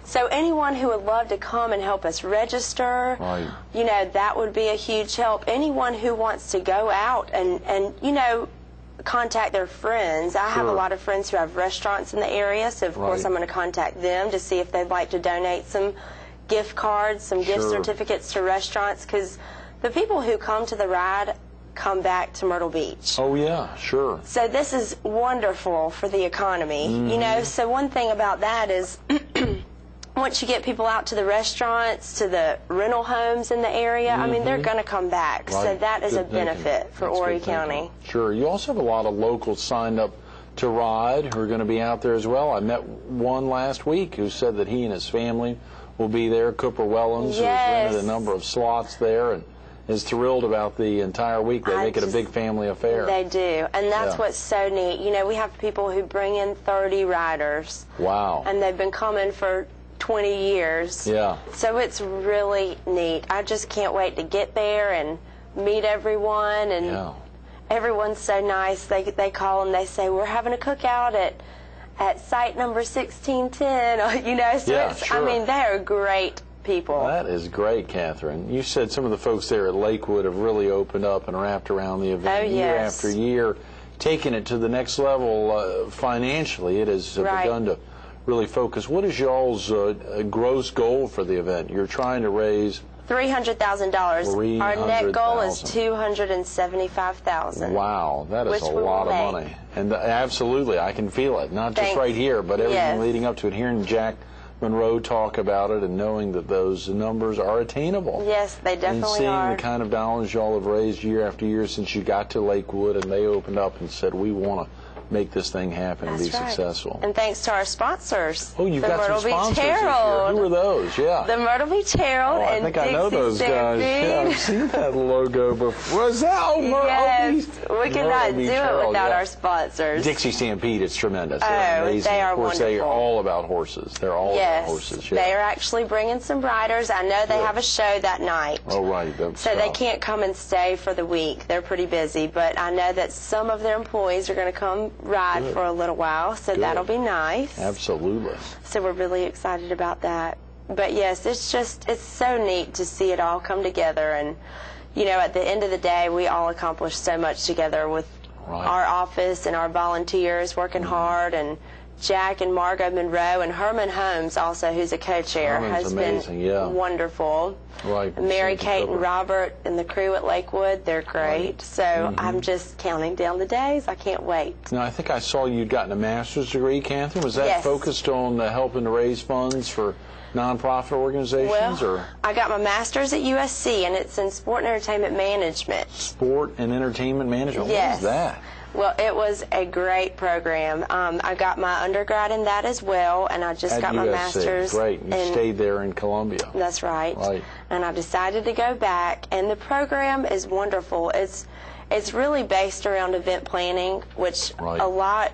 So anyone who would love to come and help us register, Right. you know, that would be a huge help. Anyone who wants to go out and you know, contact their friends. I have a Sure. lot of friends who have restaurants in the area, so of course Right. I'm going to contact them to see if they'd like to donate some gift cards, some gift Sure. certificates to restaurants, because the people who come to the ride come back to Myrtle Beach. Oh, yeah, sure. So this is wonderful for the economy. You know, so one thing about that is once you get people out to the restaurants, to the rental homes in the area, I mean, they're going to come back. So Right. that is Good a benefit thinking. for That's Horry good thinking. County. Sure. You also have a lot of locals signed up to ride who are going to be out there as well. I met one last week who said that he and his family will be there. Cooper Wellens, who's Yes. rented a number of slots there and is thrilled about the entire week. They make it a big family affair. They do, and that's Yeah. what's so neat. You know, we have people who bring in 30 riders, Wow. and they've been coming for 20 years. Yeah. So it's really neat. I just can't wait to get there and meet everyone, and Yeah. everyone's so nice. They call and they say, we're having a cookout at site number 1610, you know, so Yeah, it's, sure. I mean, they are great people. That is great, Catherine. You said some of the folks there at Lakewood have really opened up and wrapped around the event Oh, year yes. after year, taking it to the next level financially. It has Right. begun to really focus. What is y'all's gross goal for the event? You're trying to raise $300,000. Our net goal is $275,000. Wow, that is Which a we will lot of make. money. And absolutely, I can feel it. Not just Thanks. right here, but everything Yes. leading up to it. Hearing Jack Monroe talk about it and knowing that those numbers are attainable. Yes, they And definitely seeing are. the kind of dollars y'all have raised year after year since you got to Lakewood and they opened up and said, we want to make this thing happen and be That's right. successful. And thanks to our sponsors. Oh, you've the got Myrtle some Beach sponsors this year. Herald. Who are those? Yeah. The Myrtle Beach Herald Oh, I and think Dixie I know those guys. Yeah, Stampede. I've seen that logo before. Was that? Oh, Yes, we cannot do it Herald, without yeah. our sponsors. Dixie Stampede, it's tremendous. Oh, They're amazing. they are Of course, they are wonderful. all about horses. They're all Yes, about horses. Yeah. they are actually bringing some riders. I know they Good. have a show that night. Oh, right. That's So they tough. can't come and stay for the week. They're pretty busy, but I know that some of their employees are going to come ride Good. for a little while, so Good. that'll be nice. Absolutely. So we're really excited about that. But yes, it's so neat to see it all come together, and you know, at the end of the day, we all accomplish so much together with Right. our office and our volunteers working hard, and Jack and Margot Monroe and Herman Holmes also, who's a co-chair, Herman's has amazing, been yeah. wonderful. Right. Mary Safety Kate cover. and Robert and the crew at Lakewood, they're great. Right. So I'm just counting down the days. I can't wait. Now, I think I saw you'd gotten a master's degree, Catherine. Was that Yes. focused on helping to raise funds for nonprofit organizations Well, or I got my master's at USC, and it's in sport and entertainment management. sport and entertainment management? Yes. What is that? Well, it was a great program. I got my undergrad in that as well, and I just At got my USC. master's. Great. You in- stayed there in Columbia. That's right. Right. And I decided to go back, and the program is wonderful. It's really based around event planning, which Right.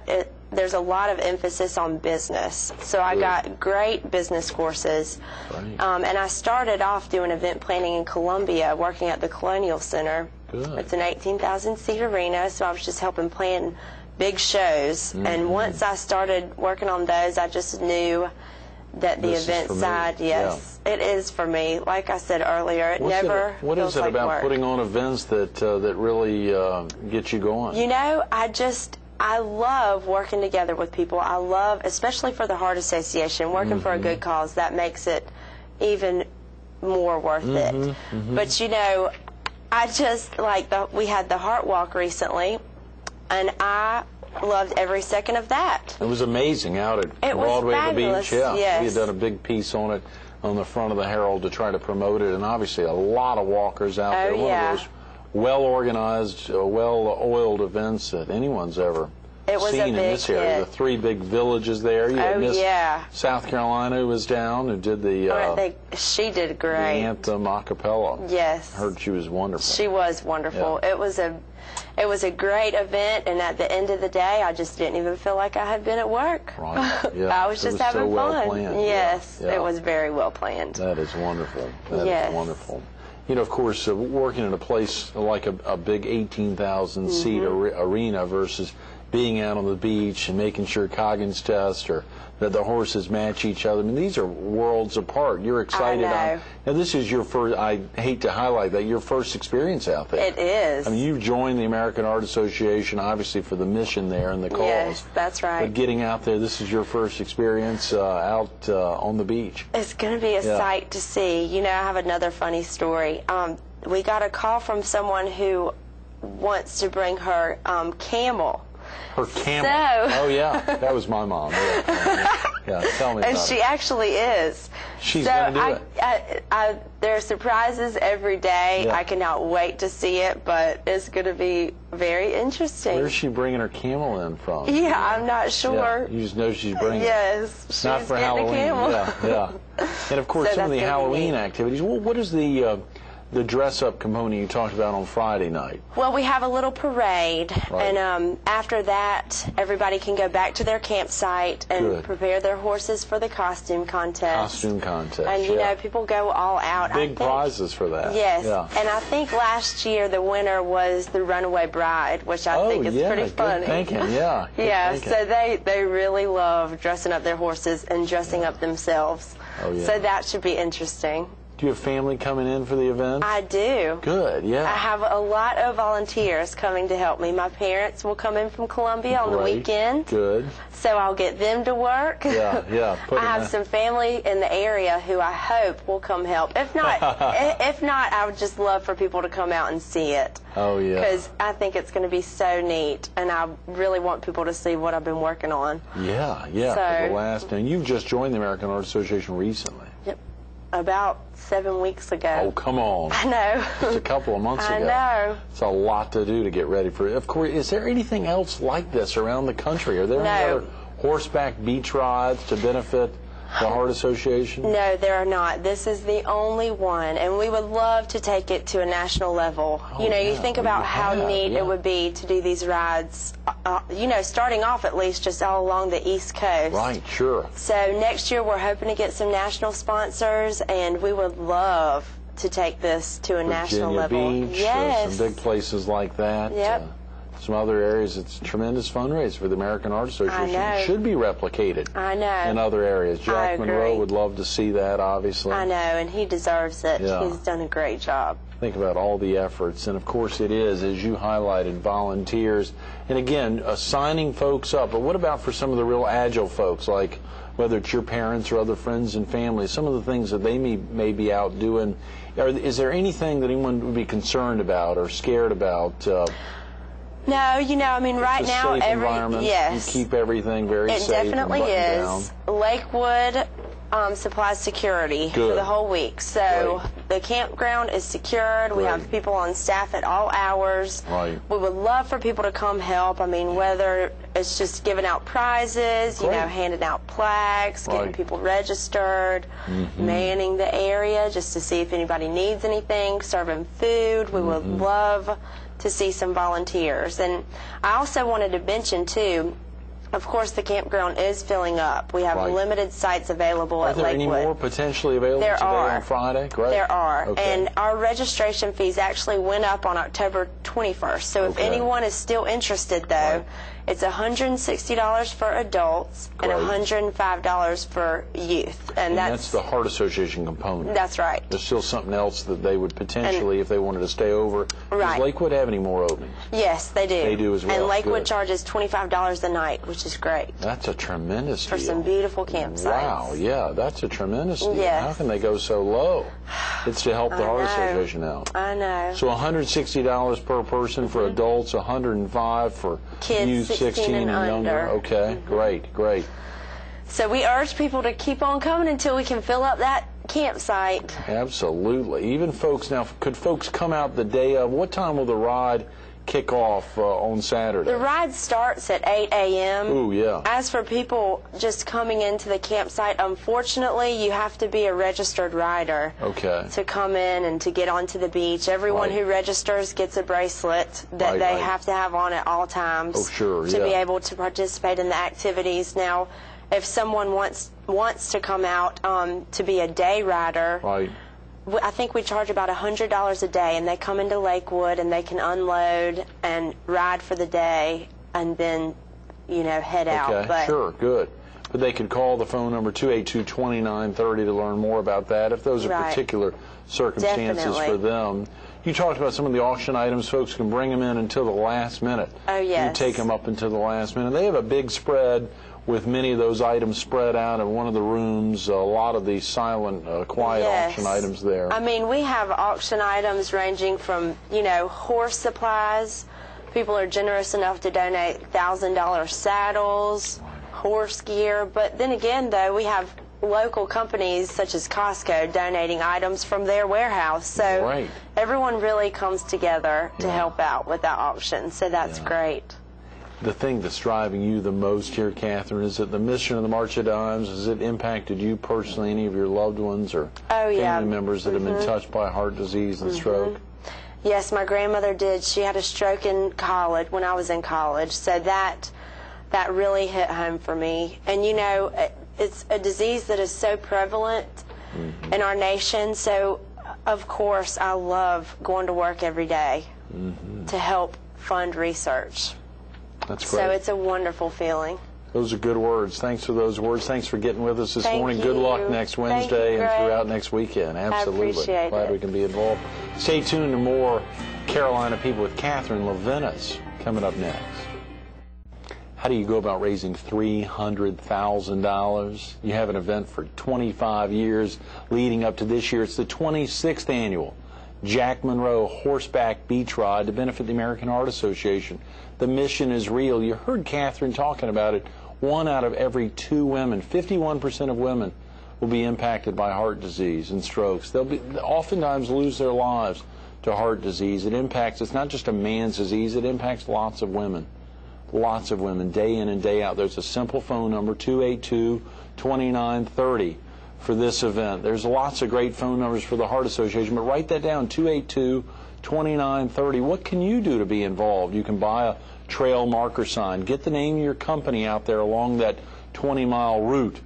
there's a lot of emphasis on business. So I Good. got great business courses. Right. And I started off doing event planning in Columbia, working at the Colonial Center. Good. It's an 18,000-seat arena, so I was just helping plan big shows. And once I started working on those, I just knew that the This is event for me. side, yes, it is for me. Like I said earlier, it What feels is it like about work. putting on events that really get you going? You know, I love working together with people. I love, especially for the Heart Association, working for a good cause. That makes it even more worth it. But you know, I just we had the Heart Walk recently, and I loved every second of that. It was amazing out at It was Broadway at the fabulous, beach. Yeah, yes. we had done a big piece on it on the front of the Herald to try to promote it, and obviously a lot of walkers out there. One yeah. of those well-organized, well-oiled events that anyone's ever It was a seen in big this area. hit. The three big villages there. You had Oh, Miss yeah. South Carolina who was down and did the She did the great. anthem a cappella. Yes. I heard she was wonderful. She was wonderful. Yeah. It was a great event, and at the end of the day, I just didn't even feel like I had been at work. Right. Yeah. I was It just so having well fun. planned. Yes, Yeah. it was very well planned. That is wonderful. That Yes. is wonderful. You know, of course, working in a place like a big 18,000 seat arena versus being out on the beach and making sure Coggins test or that the horses match each other. I mean, these are worlds apart. You're excited. I know. Now, this is your first, I hate to highlight that, your first experience out there. It is. I mean, you've joined the American Heart Association, obviously, for the mission there and the cause. Yes, that's right. But getting out there, this is your first experience out on the beach. It's going to be a sight to see. You know, I have another funny story. We got a call from someone who wants to bring her camel. Her camel. So, oh, yeah. That was my mom. Yeah, tell me about and it. she actually is. She's so going to do it. there are surprises every day. Yeah. I cannot wait to see it, but it's going to be very interesting. Where's she bringing her camel in from? Yeah, I'm not sure. Yeah, you just know she's bringing it. Yes, she's Not for getting Halloween. a camel. Yeah. And, of course, So some of the that's gonna be Halloween neat. activities. Well, what is the dress-up component you talked about on Friday night? Well, we have a little parade, Right. and after that, everybody can go back to their campsite and Good. prepare their horses for the costume contest. Costume contest. And, you know, people go all out. I Big think- prizes for that. Yes, Yeah. and I think last year the winner was the Runaway Bride, which I think is pretty funny. Good thinking. Yeah. Good Yeah, thinking. so they really love dressing up their horses and dressing up themselves. Oh, yeah. So that should be interesting. Do you have family coming in for the event? I do. Good, yeah. I have a lot of volunteers coming to help me. My parents will come in from Columbia on the Great. weekend, Good. so I'll get them to work. Yeah. I have some family in the area who I hope will come help. If not, I would just love for people to come out and see it. Oh, yeah. Because I think it's going to be so neat, and I really want people to see what I've been working on. Yeah. For the last. And you've just joined the American Heart Association recently. Yep. About 7 weeks ago. Oh, come on. I know. Just a couple of months ago. I know. It's a lot to do to get ready for it. Of course, is there anything else like this around the country? Are there any other horseback beach rides to benefit the Heart Association? No, there are not. This is the only one, and we would love to take it to a national level. You think about how neat it would be to do these rides, starting off at least just all along the East Coast. Right, sure. So next year we're hoping to get some national sponsors, and we would love to take this to a national level. Beach, Yes. some big places like that. Yep. Some other areas. It's a tremendous fundraiser for the American Heart Association. I know. It should be replicated I know. in other areas. Jack Monroe agree. would love to see that, obviously. I know, and he deserves it. Yeah. He's done a great job. Think about all the efforts, and of course it is, as you highlighted, volunteers, and again, signing folks up. But what about for some of the real agile folks, like whether it's your parents or other friends and family, some of the things that they may be out doing? Is there anything that anyone would be concerned about or scared about? No, right It's a now, safe environment. yes. You keep everything very It safe. definitely and is. buttoned Lakewood supplies security for Good. the whole week. So Great. the campground is secured. We Great. have people on staff at all hours. Right. We would love for people to come help. Whether it's just giving out prizes, Great. handing out plaques, getting Right. people registered, manning the area just to see if anybody needs anything, serving food. We would love to see some volunteers. And I also wanted to mention, too, of course, the campground is filling up. We have Right. limited sites available Are at there any Lakewood. more potentially available There today are. on Friday? Great. There are. Okay. And our registration fees actually went up on October 21st. So if Okay. anyone is still interested, though, Right. it's $160 for adults and Great. $105 for youth. And that's the Heart Association component. That's right. There's still something else that they would potentially, if they wanted to stay over. Right. Does Lakewood have any more openings? Yes, they do. They do as well. And Lakewood Good. charges $25 a night, which is great. That's a tremendous For deal. some beautiful campsites. Wow, yeah, that's a tremendous deal. Yes. How can they go so low? It's to help the I Heart know. Association out. I know. So $160 per person for adults, $105 for Kids youth 16 and younger. under. Okay, great. So we urge people to keep on coming until we can fill up that campsite. Absolutely. Even folks, now, could folks come out the day of? What time will the ride kick off on Saturday? The ride starts at 8 a.m. Ooh, yeah. As for people just coming into the campsite, unfortunately, you have to be a registered rider Okay. to come in and to get onto the beach. Everyone Right. who registers gets a bracelet that Right, they right. have to have on at all times Oh, sure, to be yeah. able to participate in the activities. Now, if someone wants to come out to be a day rider, Right. I think we charge about $100 a day, and they come into Lakewood and they can unload and ride for the day and then head out. Okay, But sure, good. But they could call the phone number 282-2930 to learn more about that if those are particular circumstances Definitely. for them. You talked about some of the auction items. Folks can bring them in until the last minute. Oh, yes. You take them up until the last minute. They have a big spread with many of those items spread out in one of the rooms, a lot of the silent, quiet auction items there. I mean, we have auction items ranging from, horse supplies. People are generous enough to donate $1,000 saddles, horse gear. But then again, though, we have local companies such as Costco donating items from their warehouse. So everyone really comes together to help out with that auction. So that's great. The thing that's driving you the most here, Katherine, is it the mission of the March of Dimes? Has it impacted you personally, any of your loved ones or family members that have been touched by heart disease and stroke? Yes, my grandmother did. She had a stroke in college, when I was in college, so that really hit home for me. And it's a disease that is so prevalent in our nation, so of course I love going to work every day to help fund research. That's great. So it's a wonderful feeling. Those are good words. Thanks for those words. Thanks for getting with us this morning. Thank Good you. luck next Wednesday and throughout next weekend. Absolutely. I appreciate Glad we can be involved. Stay tuned to more Carolina People with Katherine Leventis coming up next. How do you go about raising $300,000? You have an event for 25 years leading up to this year. It's the 26th annual Jack Monroe Horseback Beach Ride to benefit the American Heart Association. The mission is real. You heard Katherine talking about it. 1 out of every 2 women, 51% of women, will be impacted by heart disease and strokes. They'll oftentimes lose their lives to heart disease. It's not just a man's disease, it impacts lots of women. Lots of women, day in and day out. There's a simple phone number, 282-2930, for this event. There's lots of great phone numbers for the Heart Association, but write that down, 282-2930. What can you do to be involved? You can buy a trail marker sign. Get the name of your company out there along that 20-mile route.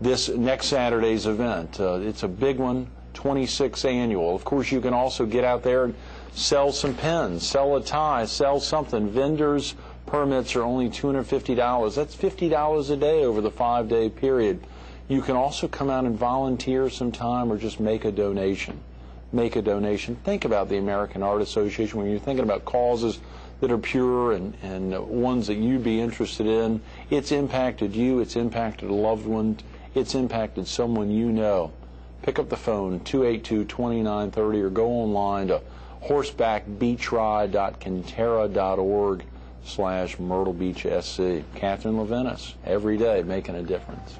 This next Saturday's event, it's a big one, 26th annual. Of course, you can also get out there and sell some pens, sell a tie, sell something. Vendors' permits are only $250. That's $50 a day over the 5-day period. You can also come out and volunteer some time or just make a donation. Make a donation. Think about the American Heart Association when you're thinking about causes that are pure and ones that you'd be interested in. It's impacted you. It's impacted a loved one. It's impacted someone you know. Pick up the phone, 282-2930, or go online to horsebackbeachride.kentera.org/Myrtle Beach SC. Katherine Leventis, every day making a difference.